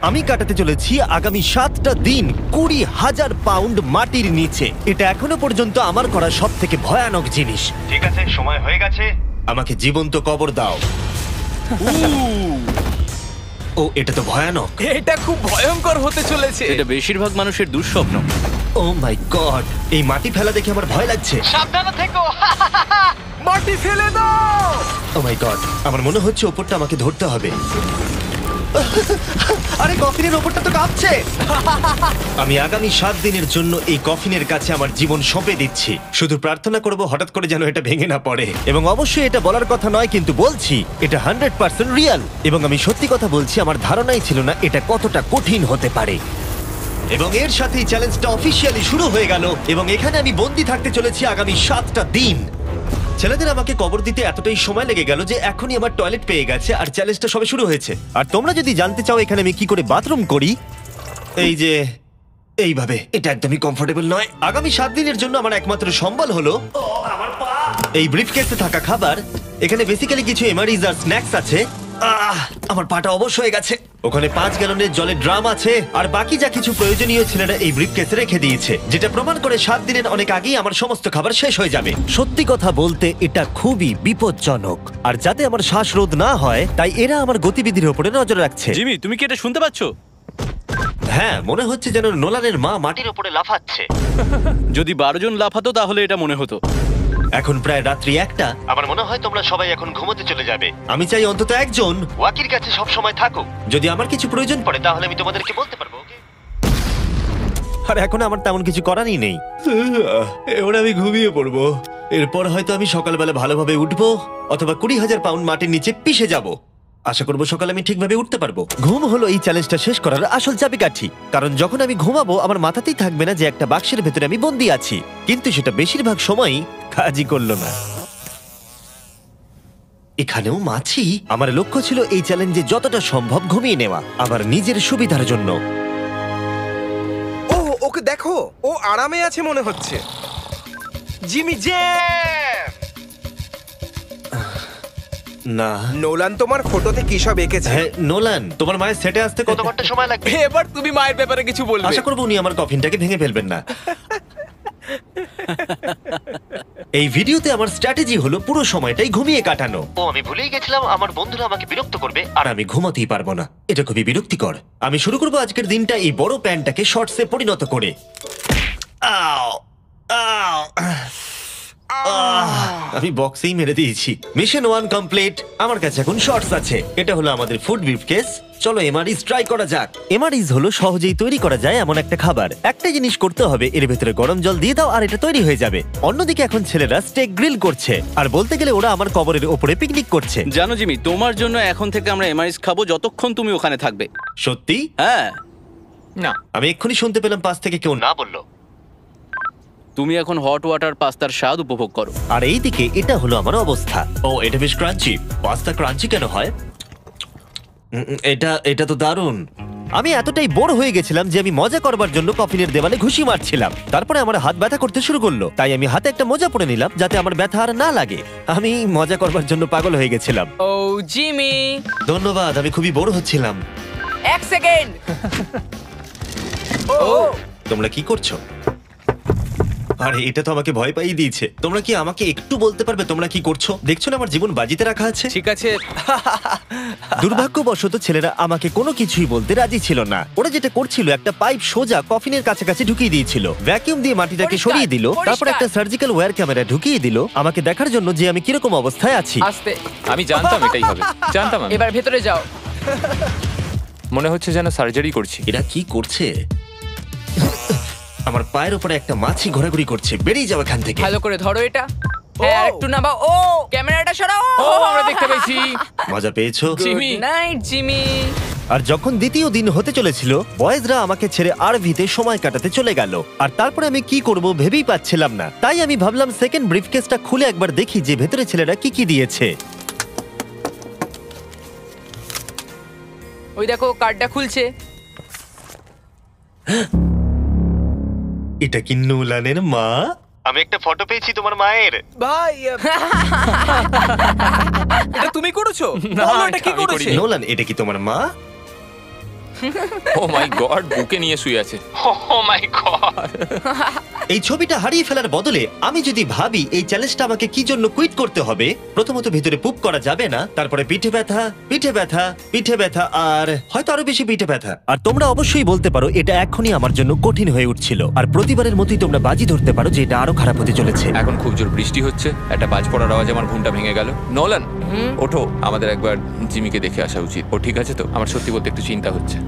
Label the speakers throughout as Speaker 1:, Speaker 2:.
Speaker 1: আমি কাটাতে চলেছি আগামী 7টা দিন 20,000 পাউন্ড মাটির নিচে। এটা এখনো পর্যন্ত আমার করা সব থেকে ভয়ানক জিনিস। ঠিক আছে, সময় হয়ে গেছে, আমাকে জীবন্ত কবর দাও। ও, এটা তো ভয়ানক।
Speaker 2: এটা খুব ভয়ঙ্কর হতে চলেছে।
Speaker 3: এটা বেশিরভাগ মানুষের দুঃস্বপ্ন।
Speaker 1: ও মাই গড, এই মাটি ফেলা দেখে আমার ভয় লাগছে।
Speaker 2: সাবধানে থেকো। মাটি ফেলে দাও।
Speaker 1: ও মাই গড, আমার মনে হচ্ছে ওপরটা আমাকে ধরতে হবে। আরে কফিনের ওপরটা তো কাঁপছে। আমি আগামী 7 দিনের জন্য এই কফিনের কাছে আমার জীবন সঁপে দিচ্ছি। শুধু প্রার্থনা করব হঠাৎ করে যেন এটা ভেঙে না পড়ে। এবং অবশ্যই এটা বলার কথা নয়, কিন্তু বলছি এটা 100% রিয়েল। এবং আমি সত্যি কথা বলছি, আমার ধারণাই ছিল না এটা কতটা কঠিন হতে পারে। এবং এর সাথেই চ্যালেঞ্জটা অফিসিয়ালি শুরু হয়ে গেল। এবং এখানে আমি বন্দি থাকতে চলেছি আগামী 7টা দিন। ছেলেদের আমাকে কবর দিতে এতটাই সময় লেগে গেল যে এখনই আমার টয়লেট পেয়ে গেছে, আর চ্যালেঞ্জটা সবে শুরু হয়েছে। আর তোমরা যদি জানতে চাও এখানে আমি কি করে বাথরুম করি, এই যে এইভাবে, এটা একদমই কমফোর্টেবল নয়। আগামী 7 দিনের জন্য আমার একমাত্র সম্বল হলো এই ব্রিফকেসে থাকা খাবার। এখানে বেসিক্যালি কিছু এমারিজ আর স্ন্যাক্স আছে। আমার পাটা অবশ হয়ে গেছে। ওখানে 5 গ্যালনের জলের ড্রাম আছে, আর বাকি যা কিছু প্রয়োজনীয় ছেলেরা এই ব্রিফকেসে রেখে দিয়েছে, যেটা প্রমাণ করে 7 দিনের অনেক আগেই আমার সমস্ত খাবার শেষ হয়ে যাবে। সত্যি কথা বলতে এটা খুবই বিপজ্জনক, আর যাতে আমার শ্বাসরোধ না হয় তাই এরা আমার গতিবিধির উপরে নজর রাখছে।
Speaker 3: জিমি, তুমি কি এটা শুনতে পাচ্ছো?
Speaker 1: হ্যাঁ, মনে হচ্ছে যেন নোলানের মা মাটির উপরে লাফাচ্ছে।
Speaker 3: যদি 12 জন লাফাতো তাহলে এটা মনে হতো।
Speaker 1: এখন প্রায় রাত্রি 1টা। আমার মনে হয় তোমরা সবাই এখন ঘুমোতে চলে যাবে। আমি চাই অন্তত একজন ওয়াকির কাছে সব সময় থাকুক। যদি আমার কিছু প্রয়োজন পড়ে তাহলে আমি তোমাদেরকে বলতে পারবো, ওকে? আর এখন আমার তেমন কিছু করারই নেই। এবার আমি ঘুমিয়ে পড়বো। এরপর হয়তো আমি সকালবেলা ভালোভাবে উঠবো, অথবা 20,000 পাউন্ড মাটির নিচে পিষে যাব। আশা করবো সকালে আমি ঠিকভাবে উঠতে পারবো। ঘুম হলো এই চ্যালেঞ্জটা শেষ করার আসল চাবিকাঠি। কারণ যখন আমি ঘুমাবো আমার মাথাতেই থাকবে না যে একটা বাক্সের ভেতরে আমি বন্দি আছি। কিন্তু সেটা বেশিরভাগ সময়ই কাজই করলো না। এখানেও মাছি। আমার লক্ষ্য ছিল এই চ্যালেঞ্জে যতটা সম্ভব ঘুমিয়ে নেওয়া, আমার নিজের সুবিধার জন্য।
Speaker 2: ও, ওকে দেখো, ও আরামে আছে মনে হচ্ছে। Jimmy J.
Speaker 1: না,
Speaker 2: নোলান তোমার ফটোতে কি সব এঁকেছে?
Speaker 1: হ্যাঁ নোলান, তোমার মায়ের সেটে আসতে কত ঘন্টা সময় লাগবে?
Speaker 2: এবার তুমি মায়ের ব্যাপারে কিছু বলবে।
Speaker 1: আশা করবো উনি আমার কফিনটাকে ভেঙে ফেলবেন না। এই ভিডিওতে আমার স্ট্র্যাটেজি হলো পুরো সময়টাই ঘুমিয়ে কাটানো। ও, আমি ভুলেই গেছিলাম আমার বন্ধুরা আমাকে বিরক্ত করবে আর আমি ঘুমাতেই পারবো না। এটা খুবই বিরক্তিকর। আমি শুরু করবো আজকের দিনটা এই বড় প্যান্টটাকে শর্টসে পরিণত করে। আও আও, আমি বক্সেই মেরে দিয়েছি। Mission 1 complete. আমার কাছে এখন শর্টস আছে। এটা হলো আমাদের ফুড ব্রিফকেস। চলো এমআরইজ ট্রাই করা যাক। এমআরইজ হলো সহজেই তৈরি করা যায় এমন একটা খাবার। একটা জিনিস করতে হবে, এর ভেতরে গরম জল দিয়ে দাও আর এটা তৈরি হয়ে যাবে। অন্যদিকে এখন ছেলেরা স্টেক গ্রিল করছে, আর বলতে গেলে ওরা আমার কবরের ওপরে পিকনিক করছে।
Speaker 3: জানো জিমি, তোমার জন্য এখন থেকে আমরা এমআইস খাবো যতক্ষণ তুমি ওখানে থাকবে।
Speaker 1: সত্যি?
Speaker 3: হ্যাঁ।
Speaker 2: না,
Speaker 1: আমি এক্ষুনি শুনতে পেলাম পাশ থেকে কেউ না বললো।
Speaker 3: তুমি এখন হট ওয়াটার পাস্তার স্বাদ উপভোগ করো।
Speaker 1: আর এইদিকে এটা হলো আমার অবস্থা। ও, এটা বেশ ক্রাঞ্চি। পাস্তা ক্রাঞ্চি কেন হয়? এটা তো দারুণ। আমি এতটাই বোর হয়ে গেছিলাম যে আমি মজা করবার জন্য কফিনের দেওয়ালে ঘুষি মারছিলাম। তারপরে আমার হাত ব্যথা করতে শুরু করলো, তাই আমি হাতে একটা মোজা পরে নিলাম যাতে আমার ব্যথা আর না লাগে। আমি মজা করবার জন্য পাগল হয়ে গেছিলাম।
Speaker 4: ও জিমি,
Speaker 1: ধন্যবাদ, আমি খুবই বোর হচ্ছিলাম।
Speaker 4: 1 সেকেন্ড।
Speaker 2: ও,
Speaker 1: তোমরা কি করছো? আরে এটা তো আমাকে ভয় পাইয়ে দিয়েছে। তোমরা কি আমাকে একটু বলতে পারবে তোমরা কি করছো? দেখছো না আমার জীবন বাজিতে রাখা আছে।
Speaker 2: ঠিক আছে।
Speaker 1: দুর্ভাগ্যবশত ছেলেরা আমাকে কোনো কিছুই বলতে রাজি ছিল না। ওরা যেটা করছিল, একটা পাইপ সোজা কফিনের কাছাকাছি ঢুকিয়ে দিয়েছিল, ভ্যাকিউম দিয়ে মাটিটাকে
Speaker 4: পরিষ্কার,
Speaker 1: সরিয়ে দিল, তারপর
Speaker 4: পরিষ্কার।
Speaker 1: একটা সার্জিক্যাল ওয়্যার ক্যামেরা ঢুকিয়ে দিল আমাকে দেখার জন্য যে আমি কিরকম অবস্থায় আছি।
Speaker 4: আস্তে।
Speaker 5: আমি জানতাম এটাই হবে, জানতাম আমি।
Speaker 4: এবার ভেতরে যাও।
Speaker 5: মনে হচ্ছে যেন সার্জারি করছি।
Speaker 1: এরা কি করছে? আমার পায়ের উপরে একটা মাছি ঘোরাঘুরি করছে। বেরিয়ে যাও এখান থেকে।
Speaker 4: ভালো করে ধরো এটা। হ্যাঁ, একটু নামাও। ও, ক্যামেরাটা সরাও।
Speaker 5: ও, আমরা দেখতে পেয়েছি।
Speaker 1: মজা পেয়েছো?
Speaker 5: জিমি।
Speaker 4: Good night Jimmy.
Speaker 1: আর যখন দ্বিতীয় দিন হতে চলেছিল, বয়েজরা আমাকে ছেড়ে আরভিতে সময় কাটাতে চলে গেল। আর তারপরে আমি কি করব ভেবেই পাচ্ছিলাম না। তাই আমি ভাবলাম সেকেন্ড ব্রিফকেসটা খুলে একবার দেখি যে ভেতরে ছেলেরা কি কি দিয়েছে।
Speaker 4: ওই দেখো, কার্ডটা খুলছে।
Speaker 1: এটা কি নোলানের মা? আমি একটা ফটো পেয়েছি তোমার মায়ের।
Speaker 2: ভাই, এটা তুমি করেছো?
Speaker 5: না,
Speaker 2: বলো, এটা কি
Speaker 5: এটা আমি
Speaker 2: করেছে?
Speaker 5: করিনি।
Speaker 1: নোলান, এটা কি তোমার মা?
Speaker 5: ও মাই গড, বুকে নিয়ে শুয়ে আছে। ও মাই গড।
Speaker 1: এই ছবিটা হারিয়ে ফেলার বদলে আমি যদি ভাবি এই চ্যালেঞ্জটা আমাকে কি জন্য কুইট করতে হবে, প্রথমত ভিতরে পুপ করা যাবে না, তারপরে পিঠে ব্যথা, পিঠে ব্যথা, পিঠে ব্যথা, আর হয়তো আরো বেশি পিঠে ব্যথা। আর তোমরা অবশ্যই বলতে পারো এটা এখনই আমার জন্য কঠিন হয়ে উঠছিল, আর প্রতিবারের মতোই তোমরা বাজি ধরতে পারো যে এটা আরো খারাপ হতে চলেছে।
Speaker 5: এখন খুব জোর বৃষ্টি হচ্ছে, একটা বাজ পড়ার আওয়াজে আমার ঘুমটা ভেঙে গেল। নোলান, ওঠো, আমাদের একবার জিমিকে দেখে আসা উচিত। ও ঠিক আছে তো? আমার সত্যি বলতে একটু চিন্তা হচ্ছে।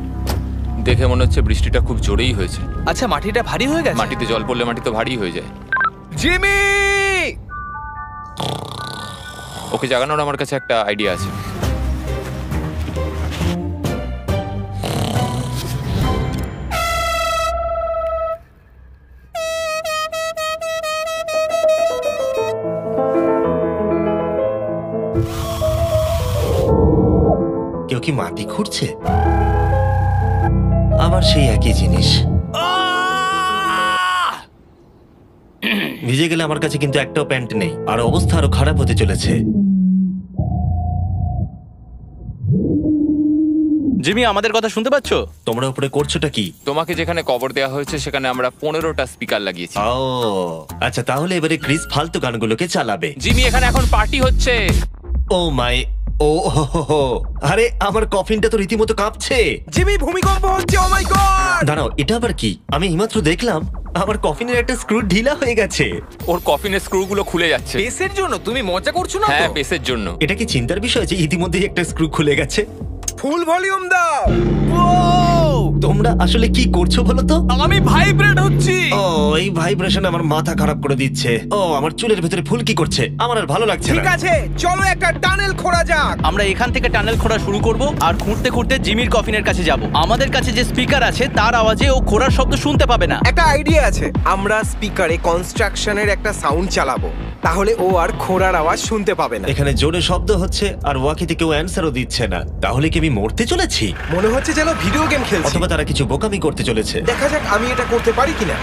Speaker 5: দেখে মনে হচ্ছে বৃষ্টিটা খুব জোরেই হয়েছে।
Speaker 6: আচ্ছা, মাটিটা ভারী হয়ে গেছে।
Speaker 5: মাটিতে জল পড়লে মাটি তো ভারী হয়ে যায়।
Speaker 6: জিমি!
Speaker 5: ওকে জাগানোর আমার কাছে একটা আইডিয়া আছে।
Speaker 1: কেউ কি মাটি খুঁড়ছে? আবার সেই একই জিনিস। ভিজে গেলে আমার কাছে কিন্তু একটাও প্যান্ট নেই, আর অবস্থা আরো খারাপ হতে চলেছে।
Speaker 3: জিমি, আমাদের কথা শুনতে পাচ্ছো?
Speaker 1: তোমরা উপরে করছোটা কি?
Speaker 5: তোমাকে যেখানে কবর দেওয়া হয়েছে সেখানে আমরা 15টা স্পিকার লাগিয়েছি।
Speaker 1: ও আচ্ছা, তাহলে এবারে ক্রিস ফালতু গানগুলোকে চালাবে।
Speaker 5: জিমি, এখানে এখন পার্টি হচ্ছে।
Speaker 1: ও মাই, ও হো হো হো। আরে আমার কফিনটা তো রীতিমতো কাঁপছে।
Speaker 2: জিমি, ভূমিকম্প হচ্ছে, ও মাই গড!
Speaker 1: দাঁড়াও, এটা আবার কি? আমি এইমাত্র দেখলাম আমার কফিনের একটা স্ক্রু ঢিলা হয়ে গেছে।
Speaker 5: ওর কফিনের স্ক্রুগুলো খুলে যাচ্ছে।
Speaker 6: পেসের জন্য তুমি মজা করছো না
Speaker 5: হ্যাঁ,
Speaker 6: তো?
Speaker 5: পেসের জন্য।
Speaker 1: এটা কি চিন্তার বিষয় যে ইতিমধ্যেই একটা স্ক্রু খুলে গেছে?
Speaker 2: ফুল ভলিউম দাও।
Speaker 1: তোমরা আসলে কি করছো বলো তো?
Speaker 6: আমি ভাইব্রেট হচ্ছি।
Speaker 1: ও, এই ভাইব্রেশন আমার মাথা খারাপ করে দিচ্ছে। ও, আমার চুলের ভেতরে ফুল কি করছে? আমার আর ভালো লাগছে
Speaker 2: ঠিক
Speaker 1: না।
Speaker 2: আছে, চলো একটা টানেল খোঁড়া যাক।
Speaker 3: আমরা এখান থেকে টানেল খোঁড়া শুরু করব, আর খুঁড়তে খুঁড়তে জিমির কফিনের কাছে যাব। আমাদের কাছে যে স্পিকার আছে তার আওয়াজে ও খোঁড়ার শব্দ শুনতে পাবে না।
Speaker 2: একটা আইডিয়া আছে, আমরা স্পিকারে কনস্ট্রাকশনের একটা সাউন্ড চালাবো, তাহলে ও আর খোঁড়ার আওয়াজ শুনতে পাবে না।
Speaker 1: এখানে জোরে শব্দ হচ্ছে আর ওয়াকিতে কেউ অ্যান্সারও দিচ্ছে না। তাহলে কি আমি মরতে চলেছি?
Speaker 2: মনে হচ্ছে যেন ভিডিও গেম খেলছি।
Speaker 1: অথবা তারা কিছু বোকামি করতে চলেছে।
Speaker 2: দেখা যাক আমি এটা করতে পারি কিনা।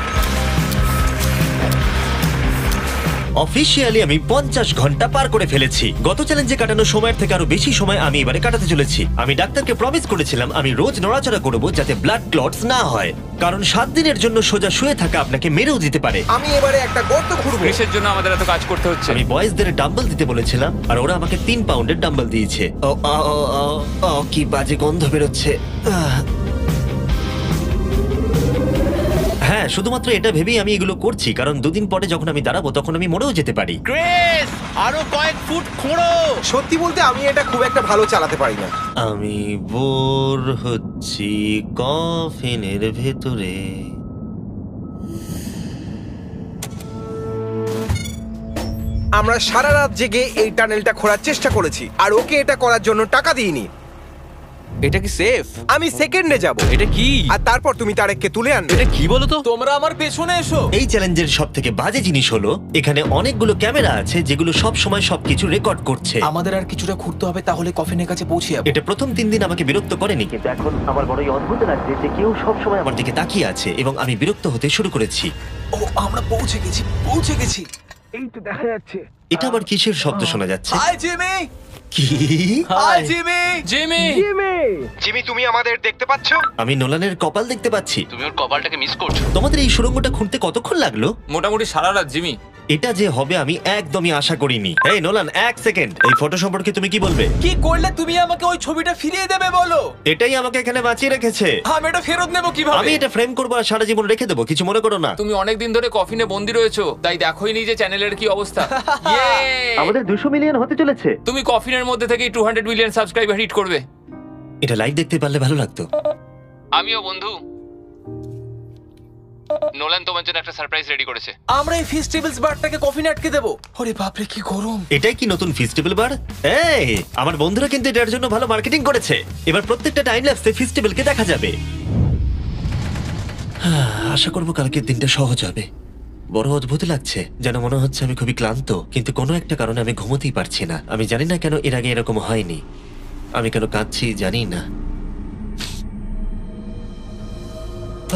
Speaker 1: অফিসিয়ালি আমি 50 ঘন্টা পার করে ফেলেছি। গত চ্যালেঞ্জে কাটানো সময়ের থেকে আরো বেশি সময় আমি এবারে কাটাতে চলেছি। আমি ডাক্তারকে প্রমিস করেছিলাম আমি রোজ নড়াচড়া করব যাতে ব্লাড ক্লটস না হয়, কারণ 7 দিনের জন্য সোজা শুয়ে থাকা আপনাকে মেরেও দিতে পারে।
Speaker 2: আমি এবারে একটা গর্ত খুঁড়বো।
Speaker 5: ক্রিসের জন্য আমাদের এত কাজ করতে হচ্ছে।
Speaker 1: আমি বয়েজদের ডাম্বল দিতে বলেছিলাম আর ওরা আমাকে 3 পাউন্ডের ডাম্বল দিয়েছে। ও ও ও, ও, ও, কি বাজে গন্ধ বেরোচ্ছে। হ্যাঁ, শুধুমাত্র এটা ভেবেই আমি এগুলো করছি, কারণ 2 দিন পরে যখন আমি দাঁড়াবো তখন আমি মরেও যেতে পারি।
Speaker 3: ক্রিস, আরো কয়েক ফুট খোঁড়ো।
Speaker 2: সত্যি বলতে আমি এটা খুব একটা ভালো চালাতে পারি না।
Speaker 1: আমি বোর হচ্ছি কফিনের ভেতরে।
Speaker 2: আমরা সারা রাত জেগে এই টানেলটা খোঁড়ার চেষ্টা করেছি, আর ওকে এটা করার জন্য টাকা দিইনি।
Speaker 3: এটা কি সেফ?
Speaker 2: আমি সেকেন্ডে যাব,
Speaker 3: এটা কি?
Speaker 2: আর তারপর তুমি তারেককে তুলে আনবে।
Speaker 3: এটা কি বলো তো?
Speaker 6: তোমরা আমার পেছনে এসো।
Speaker 1: এই চ্যালেঞ্জের সব থেকে বাজে জিনিস হলো এখানে অনেকগুলো ক্যামেরা আছে যেগুলো সব সময় সবকিছু রেকর্ড করছে।
Speaker 6: আমাদের আর কিছুটা ঘুরতে হবে, তাহলে কফিনের কাছে পৌঁছে যাবো।
Speaker 1: এটা প্রথম 3 দিন আমাকে বিরক্ত করেনি, কিন্তু এখন আমার বড়ই অদ্ভুত লাগছে যে কেউ সব সময় আমার দিকে তাকিয়ে আছে এবং আমি বিরক্ত হতে শুরু করেছি।
Speaker 6: ও, আমরা পৌঁছে গেছি, পৌঁছে গেছি।
Speaker 2: এই তো দেখা যাচ্ছে।
Speaker 1: এটা আবার কিসের শব্দ শোনা যাচ্ছে?
Speaker 6: Hi Jimmy!
Speaker 1: কি?
Speaker 6: Hi Jimmy!
Speaker 5: জিমি!
Speaker 2: জিমি, তুমি আমাদের দেখতে পাচ্ছ?
Speaker 1: আমি নোলানের কপাল দেখতে পাচ্ছি।
Speaker 3: তুমি ওর কপালটাকে মিস করছো।
Speaker 1: তোমাদের এই সুড়ঙ্গটা খুঁড়তে কতক্ষণ লাগলো?
Speaker 5: মোটামুটি সারা রাত জিমি।
Speaker 1: এটা যে হবে আমি একদমই আশা করিনি। এই নোলান, 1 সেকেন্ড, এই ফটো সম্পর্কে তুমি কি বলবে?
Speaker 6: কি করলে তুমি আমাকে ওই ছবিটা ফিরিয়ে দেবে বলো?
Speaker 1: এটাই আমাকে এখানে বাঁচিয়ে রেখেছে।
Speaker 6: আমি এটা ফেরত নেবো কিভাবে?
Speaker 1: আমি এটা ফ্রেম করবো আর সারা জীবন রেখে দেবো, কিছু মনে করো না।
Speaker 5: তুমি অনেকদিন ধরে কফিনে বন্দি রয়েছো, তাই দেখোই নি যে চ্যানেলের কি অবস্থা। Yay!
Speaker 1: আমাদের 200 মিলিয়ন হতে চলেছে।
Speaker 5: তুমি কফিনের মধ্যে থেকে 200 মিলিয়ন সাবস্ক্রাইবার হিট করবে।
Speaker 1: এটা লাইভ দেখতে পারলে ভালো লাগতো।
Speaker 5: আমিও বন্ধু। নোলান তোমার জন্য একটা সারপ্রাইজ রেডি করেছে।
Speaker 6: আমরা এই ফেস্টিভ্যালস বারটাকে কফিনে আটকে দেবো। ওরে বাপরে, কি গরম!
Speaker 1: এটাই কি নতুন ফেস্টিভ্যাল বার? এই, আমার বন্ধুরা কিন্তু এটার জন্য ভালো মার্কেটিং করেছে। এবার প্রত্যেকটা টাইম ল্যাপসে ফেস্টিভ্যালকে দেখা যাবে। আশা করবো কালকের দিনটা সহজ হবে। বড় অদ্ভুত লাগছে, যেন মনে হচ্ছে আমি খুবই ক্লান্ত, কিন্তু কোনো একটা কারণে আমি ঘুমোতেই পারছি না। আমি জানি না কেন এর আগে এরকম হয়নি। আমি কেন কাঁদছি জানি না।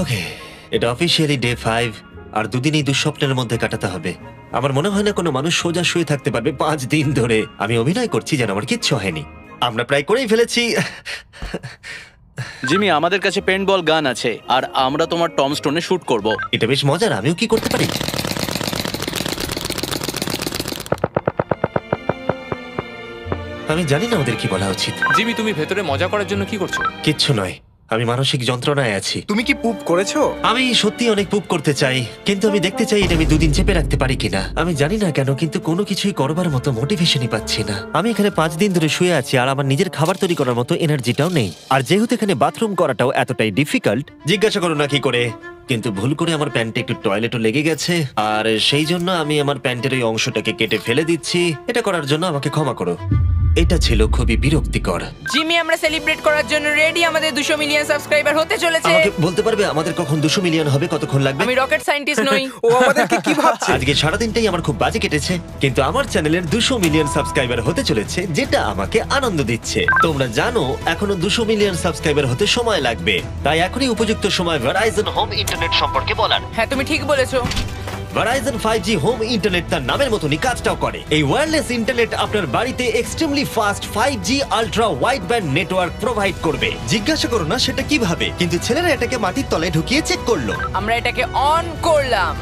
Speaker 1: ওকে, এটা অফিসিয়ালি ডে 5, আর 2 দিন এই দুঃস্বপ্নের মধ্যে কাটাতে হবে। আমার মনে হয় না কোনো মানুষ সোজা শুয়ে থাকতে পারবে 5 দিন ধরে। আমি অভিনয় করছি যেন আমার কিচ্ছু হয়নি। আমরা প্রায় করেই ফেলেছি।
Speaker 3: জিমি, আমাদের কাছে পেন্ট বল গান আছে আর আমরা তোমার টম স্টোনে শুট করব।
Speaker 1: এটা বেশ মজার, আমিও কি করতে পারি? আমি জানি না ওদের কি বলা উচিত।
Speaker 5: জিমি, তুমি ভেতরে মজা করার জন্য কি করছো?
Speaker 1: কিচ্ছু নয়, আমি মানসিক যন্ত্রণায় আছি।
Speaker 2: তুমি কি পুপ করেছো?
Speaker 1: আমি সত্যি অনেক পুপ করতে চাই, কিন্তু আমি দেখতে চাই এটা আমি 2 দিন চেপে রাখতে পারি কিনা। আমি জানি না কেন, কিন্তু কোনো কিছুই করবার মতো মোটিভেশনই পাচ্ছি না। আমি এখানে 5 দিন ধরে শুয়ে আছি আর আমার নিজের খাবার তৈরি করার মতো এনার্জিটাও নেই। আর যেহেতু এখানে বাথরুম করাটাও এতটাই ডিফিকাল্ট, জিজ্ঞাসা করো না কি করে, কিন্তু ভুল করে আমার প্যান্টে একটু টয়লেটও লেগে গেছে, আর সেই জন্য আমি আমার প্যান্টের ওই অংশটাকে কেটে ফেলে দিচ্ছি। এটা করার জন্য আমাকে ক্ষমা করো। এটা ছিল খুবই বিরক্তিকর।
Speaker 4: জিমি, আমরা সেলিব্রেট করার জন্য রেডি। আমাদের 200 মিলিয়ন সাবস্ক্রাইবার হতে চলেছে।
Speaker 1: আমাকে বলতে পারবে আমাদের কখন 200 মিলিয়ন হবে? কতক্ষণ লাগবে?
Speaker 4: আমি রকেট সায়েন্টিস্ট নই।
Speaker 2: ও আমাদেরকে কি ভাবছে?
Speaker 1: আজকে সারাদিনটাই আমার খুব বাজে কেটেছে, কিন্তু আমার চ্যানেলের 200 মিলিয়ন সাবস্ক্রাইবার হতে চলেছে, যেটা আমাকে আনন্দ দিচ্ছে। তোমরা জানো এখনো 200 মিলিয়ন সাবস্ক্রাইবার হতে সময় লাগবে, তাই এখনই উপযুক্ত সময় ভেরাইজন হোম ইন্টারনেট সম্পর্কে বলার।
Speaker 4: হ্যাঁ, তুমি ঠিক বলেছো।
Speaker 1: ভেরাইজন 5G হোম ইন্টারনেট তার নামের মতনই কাজটাও করে। এই ওয়্যারলেস ইন্টারনেট আপনার বাড়িতে extremely fast 5G ultra wide band network provide করবে। জিজ্ঞাসা করো না সেটা কিভাবে, কিন্তু ছেলেরা এটাকে মাটির তলায় ঢুকিয়ে চেক করলো।
Speaker 4: আমরা এটাকে অন করলাম।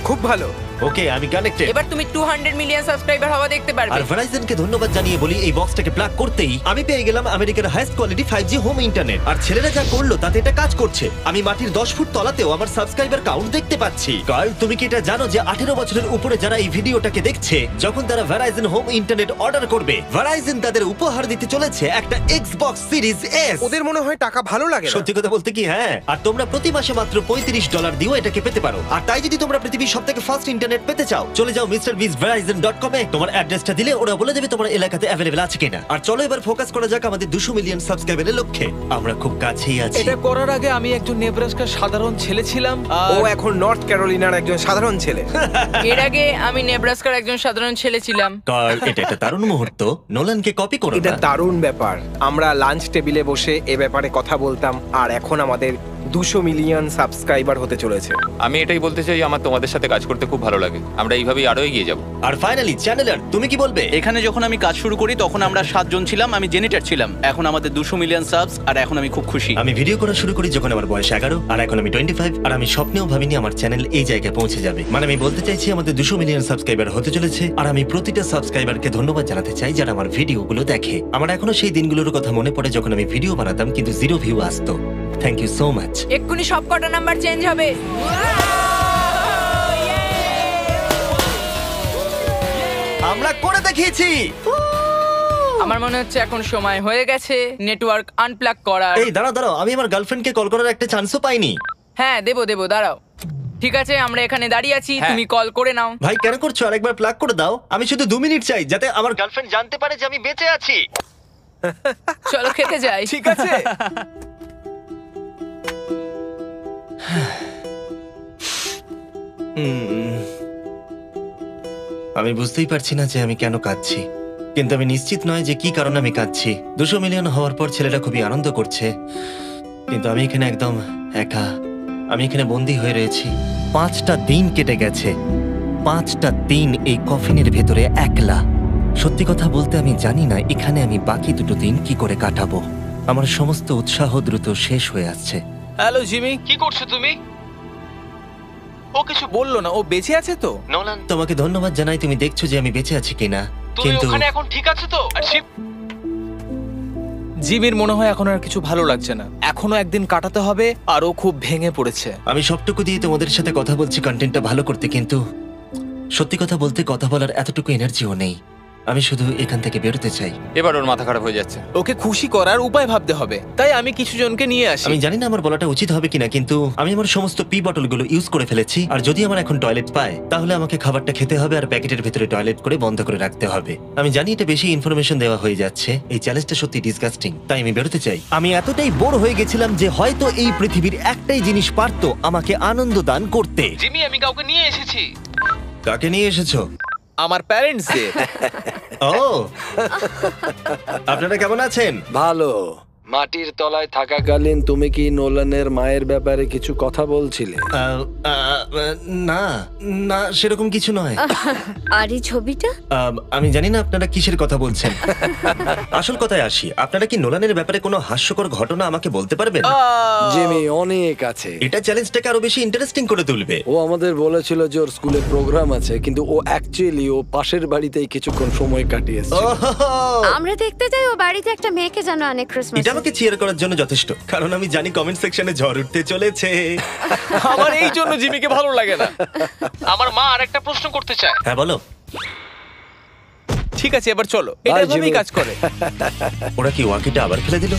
Speaker 2: খুব ভালো।
Speaker 1: ওকে, আমি কানেক্টেড।
Speaker 4: এবার তুমি 200 মিলিয়ন সাবস্ক্রাইবার হওয়া দেখতে
Speaker 1: আর
Speaker 4: পারবে।
Speaker 1: ভেরাইজনকে ধন্যবাদ জানিয়ে বলি, এই বক্সটাকে প্লাগ করতেই আমি পেয়ে গেলাম আমেরিকার highest quality 5G home internet. আর ছেলেরা যা করলো তাতে এটা কাজ করছে। আমি মাটির 10 ফুট তলাতেও আমার সাবস্ক্রাইবার কাউন্ট দেখতে পাচ্ছি। কার্ল, তুমি কি এটা জানো যে 18 বছরের উপরে যারা এই ভিডিওটাকে দেখছে, যখন তারা ভেরাইজন হোম ইন্টারনেট অর্ডার করবে, ভেরাইজন তাদের উপহার দিতে চলেছে একটা Xbox Series S।
Speaker 2: ওদের মনে হয় টাকা ভালো লাগে না।
Speaker 1: সত্যি কথা বলতে কি, হ্যাঁ। আর তোমরা প্রতি মাসে মাত্র $35 দিয়েও এটাকে পেতে পারো। আর তাই যদি তোমরা পৃথিবীর সবথেকে ফাস্ট ইন্টারনেট পেতে চাও, চলে যাও MrBeastVerizon.com এ। তোমার অ্যাড্রেসটা দিলে ওরা বলে দেবে তোমার এলাকাতে অ্যাভেলেবল আছে কিনা। আর চলো এবার ফোকাস করা যাক আমাদের 200 মিলিয়ন সাবস্ক্রাইবারের লক্ষ্যে। আমরা খুব কাছেই আছি।
Speaker 6: এটা করার আগে আমি একজন নেব্রাস্কার সাধারণ ছেলে ছিলাম
Speaker 2: ও
Speaker 6: আর
Speaker 2: এখন নর্থ ক্যারোলিনার একজন সাধারণ ছেলে।
Speaker 4: এর আগে আমি নেব্রাস্কার একজন সাধারণ ছেলে ছিলাম।
Speaker 1: কার্ল, এটা একটা দারুণ মুহূর্ত। নোলানকে কপি করো
Speaker 2: এটা
Speaker 1: না।
Speaker 2: দারুণ ব্যাপার। আমরা লাঞ্চ টেবিলে বসে এ ব্যাপারে কথা বলতাম, আর এখন আমাদের 200 মিলিয়ন সাবস্ক্রাইবার হতে চলেছে।
Speaker 5: আমি এটাই বলতে চাই, আমার তোমাদের সাথে কাজ করতে খুব ভালো লাগে। আমরা এইভাবেই আরো এগিয়ে যাব।
Speaker 1: আর ফাইনালি চ্যানেলার, তুমি কি বলবে?
Speaker 3: এখানে যখন আমি কাজ শুরু করি তখন আমরা 7 জন ছিলাম, আমি জেনিটার ছিলাম। এখন আমাদের 200 মিলিয়ন সাবস আর এখন আমি খুব খুশি।
Speaker 1: আমি ভিডিও করা শুরু করি যখন আমার বয়স 11, আর এখন আমি 25। আর আমি স্বপ্নেও ভাবিনি আমার চ্যানেল এই জায়গায় পৌঁছে যাবে। মানে আমি বলতে চাইছি আমাদের 200 মিলিয়ন সাবস্ক্রাইবার হতে চলেছে, আর আমি প্রতিটা সাবস্ক্রাইবারকে ধন্যবাদ জানাতে চাই যারা আমার ভিডিওগুলো দেখে। আমার এখনো সেই দিনগুলোর কথা মনে পড়ে যখন আমি ভিডিও বানাতাম কিন্তু 0 ভিউ আসতো। Thank you so much.
Speaker 4: এক্ষুনি সব কটা নাম্বার চেঞ্জ হবে।
Speaker 1: আমরা করে দেখিয়েছি।
Speaker 4: আমার মনে হচ্ছে এখন সময় হয়ে গেছে নেটওয়ার্ক আনপ্লাগ করার।
Speaker 1: এই দাঁড়াও দাঁড়াও, আমি আমার গার্লফ্রেন্ডকে কল করার একটা চান্সও পাইনি।
Speaker 4: হ্যাঁ, দেবো দাঁড়াও। ঠিক আছে, আমরা এখানে দাঁড়িয়ে আছি, তুমি কল করে নাও।
Speaker 1: ভাই কেন করছো? আরেকবার প্লাগ করে দাও। আমি শুধু 2 মিনিট চাই, যাতে আমার গার্লফ্রেন্ড জানতে পারে যে আমি বেঁচে আছি।
Speaker 4: চলো খেতে যাই।
Speaker 6: ঠিক আছে।
Speaker 1: আমি বুঝতেই পারছি না যে আমি কেন কাঁদছি, কিন্তু আমি নিশ্চিত নয় যে কি কারণে আমি কাঁদছি। 200 মিলিয়ন হওয়ার পর ছেলেরা খুবই আনন্দ করছে, কিন্তু আমি এখানে একদম একা। আমি এখানে বন্দি হয়ে রয়েছি। 5টা দিন কেটে গেছে, 5টা দিন এই কফিনের ভেতরে একলা। সত্যি কথা বলতে আমি জানি না এখানে আমি বাকি 2 দিন কি করে কাটাবো। আমার সমস্ত উৎসাহ দ্রুত শেষ হয়ে আসছে।
Speaker 6: হ্যালো জিমি, কি করছো তুমি? ও কিছু বললো না, ও বেঁচে আছে তো?
Speaker 1: নোলান, তোমাকে ধন্যবাদ জানাই, তুমি দেখছো যে আমি বেঁচে আছি কিনা। কিন্তু
Speaker 6: এখন ঠিক আছে তো? আর জিমির মনে হয় এখন আর কিছু ভালো লাগছে না। এখনো একদিন কাটাতে হবে আর ও খুব ভেঙে পড়েছে।
Speaker 1: আমি সবটুকু দিয়ে তোমাদের সাথে কথা বলছি কন্টেন্টটা ভালো করতে, কিন্তু সত্যি কথা বলতে কথা বলার এতটুকু এনার্জিও নেই। আমি শুধু এখান থেকে বেরোতে চাই।
Speaker 5: এবার ওর মাথা খারাপ হয়ে যাচ্ছে।
Speaker 6: ওকে খুশি করার উপায় ভাবতে হবে, তাই আমি কিছু জনকে নিয়ে আসি।
Speaker 1: আমি জানি না আমার বলাটা উচিত হবে কিনা, কিন্তু আমি আমার সমস্ত পি বটলগুলো ইউজ করে ফেলেছি। আর যদি আমার এখন টয়লেট পায়, তাহলে আমাকে খাবারটা খেতে হবে আর প্যাকেটের ভিতরে টয়লেট করে বন্ধ করে রাখতে হবে। আমি জানি এটা বেশি ইনফরমেশন দেওয়া হয়ে যাচ্ছে, এই চ্যালেঞ্জটা সত্যি ডিসগাস্টিং, তাই আমি বেরোতে চাই। আমি এতটাই বোর হয়ে গেছিলাম যে হয়তো এই পৃথিবীর একটাই জিনিস পারতো আমাকে আনন্দ দান করতে।
Speaker 6: জিমি, আমি কাউকে নিয়ে এসেছি।
Speaker 1: কাকে নিয়ে এসেছো?
Speaker 6: আমার প্যারেন্টসদের।
Speaker 1: ও, আপনারা কেমন আছেন?
Speaker 2: ভালো।
Speaker 7: মাটির তলায় থাকাকালীন তুমি কি নোলানের মায়ের ব্যাপারে কিছু কথা বলছিলে?
Speaker 1: না না, সেরকম কিছু নয়।
Speaker 8: আর এই ছবিটা?
Speaker 1: আমি জানি না আপনারা কিসের কথা বলছেন। আসল কথায় আসি, আপনারা কি নোলানের ব্যাপারে কোনো হাস্যকর ঘটনা আমাকে বলতে পারবেন?
Speaker 7: জিমি, অনেক আছে।
Speaker 1: এটা চ্যালেঞ্জটাকে আরো বেশি ইন্টারেস্টিং করে তুলবে।
Speaker 7: ও আমাদের বলেছিল যে ওর স্কুলে প্রোগ্রাম আছে, কিন্তু ও অ্যাকচুয়ালি ও পাশের বাড়িতেই কিছুক্ষণ সময় কাটিয়েছে।
Speaker 1: ওহো!
Speaker 8: আমরা দেখতে যাই ও বাড়িতে একটা মেয়েকে জানো অনেক ক্রিসমাস।
Speaker 1: এটা আমাকে চিয়ার করার জন্য যথেষ্ট, কারণ আমি জানি কমেন্ট সেকশনে ঝড় উঠতে চলেছে।
Speaker 6: আমার এই জন্য জিমিকে ভালো লাগে না। আমার মা আরেকটা প্রশ্ন করতে চায়।
Speaker 1: হ্যাঁ বলো।
Speaker 6: ঠিক আছে, এবার চলো, এটা
Speaker 7: Bye,
Speaker 6: এভাবেই
Speaker 7: জিমি।
Speaker 6: কাজ করে।
Speaker 1: ওরা কি ওয়াকিটা আবার ফেলে দিল?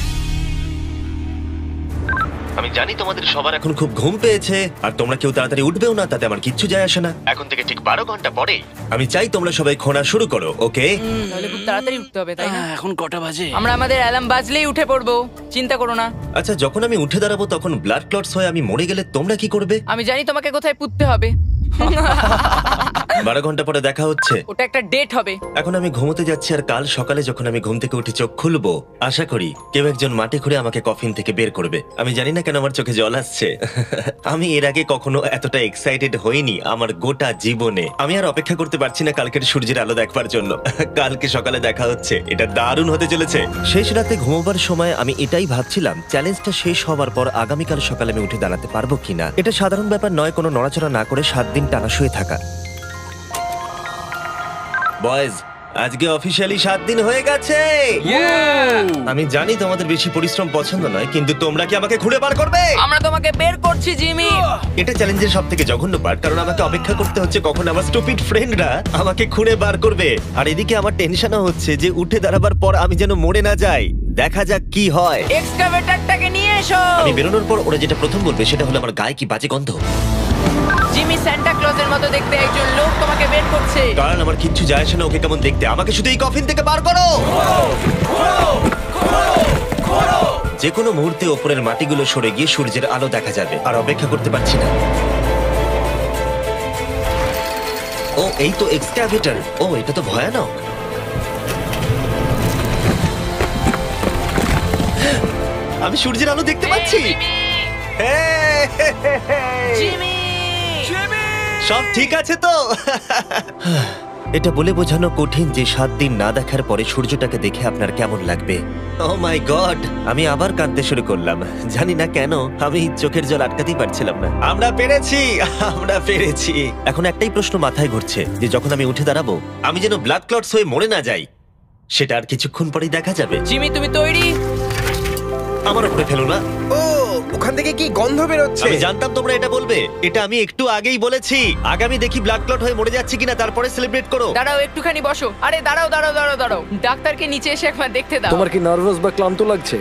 Speaker 1: আমি জানি তোমাদের সবার এখন খুব ঘুম পেয়েছে, আর তোমরা কেউ তাড়াতাড়ি উঠবেও না, তাতে আমার কিচ্ছু যায় আসে না। এখন থেকে ঠিক 12 ঘন্টা পরে আমি চাই তোমরা সবাই খোঁড়া শুরু করো, ওকে?
Speaker 4: তাহলে খুব তাড়াতাড়ি উঠতে হবে, তাই না?
Speaker 3: এখন কটা বাজে?
Speaker 4: আমরা আমাদের অ্যালার্ম বাজলেই উঠে পড়বো, চিন্তা করো না।
Speaker 1: আচ্ছা, যখন আমি উঠে দাঁড়াবো তখন ব্লাড ক্লটস হয়ে আমি মরে গেলে তোমরা কি করবে?
Speaker 4: আমি জানি তোমাকে কোথায় পুঁততে হবে।
Speaker 1: 12 ঘন্টা পরে দেখা হচ্ছে।
Speaker 4: ওটা একটা ডেট হবে।
Speaker 1: এখন আমি ঘুমোতে যাচ্ছি, আর কাল সকালে যখন আমি ঘুম থেকে উঠে চোখ খুলবো, আশা করি কেউ একজন মাটি খুঁড়ে আমাকে কফিন থেকে বের করবে। আমি জানি না কেন আমার চোখে জল আসছে। আমি এর আগে কখনো এতটা এক্সাইটেড হইনি আমার গোটা জীবনে। আমি আর অপেক্ষা করতে পারছি না কালকের সূর্যের আলো দেখবার জন্য। কালকে সকালে দেখা হচ্ছে, এটা দারুণ হতে চলেছে। শেষ রাতে ঘুমোবার সময় আমি এটাই ভাবছিলাম, চ্যালেঞ্জটা শেষ হওয়ার পর আগামীকাল সকালে আমি উঠে দাঁড়াতে পারবো কিনা। এটা সাধারণ ব্যাপার নয় কোনো নড়াচড়া না করে 7 দিন টানা শুয়ে থাকা। বয়েজ, আজকে অফিসিয়ালি 7 দিন হয়ে গেছে। আমি জানি তোমাদের বেশি পরিশ্রম পছন্দ নয়, কিন্তু তোমরা কি আমাকে খুঁড়ে বার করবে?
Speaker 4: আমরা তোমাকে বের করছি, জিমি।
Speaker 1: এটা চ্যালেঞ্জের সব থেকে জঘন্য পার্ট, কারণ আমাকে অপেক্ষা করতে হচ্ছে কখন আমার স্টুপিড ফ্রেন্ডরা আমাকে খুঁড়ে বার করবে। আর এদিকে আমার টেনশনও হচ্ছে যে উঠে দাঁড়াবার পর আমি যেন মরে না যাই। দেখা যাক কি হয়।
Speaker 4: এক্সকাভেটরটাকে নিয়ে এসো।
Speaker 1: আমি বেরোনোর পর ওরা যেটা প্রথম বলবে সেটা হলো আমার গায়ে কি বাজে গন্ধ।
Speaker 4: জিমি সান্টা ক্লজের মতো দেখতে একজন লোক তোমাকে বের করছে।
Speaker 1: কারণ আমার কিচ্ছু যায় আসে না ওকে কেমন দেখতে, আমাকে শুধু এই কফিন থেকে বার করো। যে কোনো মুহূর্তে ওপরের মাটিগুলো সরে গিয়ে সূর্যের আলো দেখা যাবে, আর অপেক্ষা করতে পারছি না। ও, এই তো এক্সক্যাভেটর। ও, এটা তো ভয়ানক। আমি সূর্যের আলো দেখতে পাচ্ছি।
Speaker 4: জিমি!
Speaker 1: সব ঠিক আছে তো? এটা বলে বোঝানো কঠিন যে 7 দিন না দেখার পরে সূর্যটাকে দেখে আপনার কেমন লাগবে। ও মাই গড, আমি আবার কাঁদতে শুরু করলাম। জানি না কেন, আমি চোখের জল আটকাতেই পারছিলাম না। আমরা পেরেছি, আমরা পেরেছি। এখন একটাই প্রশ্ন মাথায় ঘুরছে, যে যখন আমি উঠে দাঁড়াবো আমি যেন ব্লাড ক্লটস হয়ে মরে না যাই। সেটা আর কিছুক্ষণ পরেই দেখা যাবে।
Speaker 4: জিমি, তুমি তৈরি?
Speaker 1: আমার উপরে ফেলো না।
Speaker 2: ও, ওখান থেকে কি গন্ধ বেরোচ্ছে?
Speaker 1: আমি জানতাম তোমরা এটা বলবে। এটা আমি একটু আগেই বলেছি। আগামী দেখি ব্লাড ক্লট হয়ে মরে যাচ্ছে কিনা, তারপরে সেলিব্রেট করো।
Speaker 4: দাঁড়াও, একটুখানি বসো। আরে দাঁড়াও দাঁড়াও দাঁড়াও দাঁড়াও, ডাক্তারকে নিচে এসে একবার দেখতে দাও।
Speaker 7: তোমার কি নার্ভাস বা ক্লান্ত লাগছে?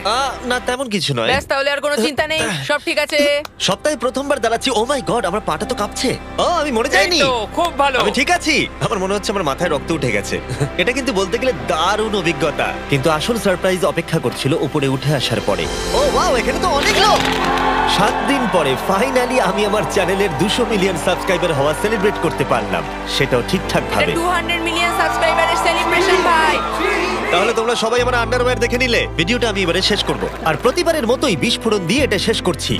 Speaker 1: না, তেমন কিছু নয়।
Speaker 4: ব্যাস, তাহলে আর কোনো চিন্তা নেই, সব ঠিক আছে।
Speaker 1: সপ্তাহে প্রথমবার দাঁড়াচ্ছি। ও মাই গড, আমার পাটা তো কাঁপছে। ও, আমি মরে যাইনি।
Speaker 6: এই তো, খুব ভালো।
Speaker 1: আমি ঠিক আছি। আমার মনে হচ্ছে আমার মাথায় রক্ত উঠে গেছে। এটা কিন্তু বলতে গেলে দারুণ অভিজ্ঞতা। কিন্তু আসল সারপ্রাইজ অপেক্ষা করছিল উপরে উঠে আসার পরে। ও ওয়াও, এখানে তো অনেক লোক। 7 দিন পরে ফাইনালি আমি আমার চ্যানেলের 200 মিলিয়ন সাবস্ক্রাইবার হওয়া সেলিব্রেট করতে পারলাম, সেটাও ঠিকঠাক
Speaker 4: এটা
Speaker 1: ভাবে।
Speaker 4: 200 মিলিয়ন সাবস্ক্রাইবারের সেলিব্রেশন, ভাই।
Speaker 1: তাহলে তোমরা সবাই আমার আন্ডারওয়্যার দেখে নিলে। ভিডিওটা আমি এবারে শেষ করব, আর প্রতিবারের মতোই বিস্ফোরণ দিয়ে এটা শেষ করছি।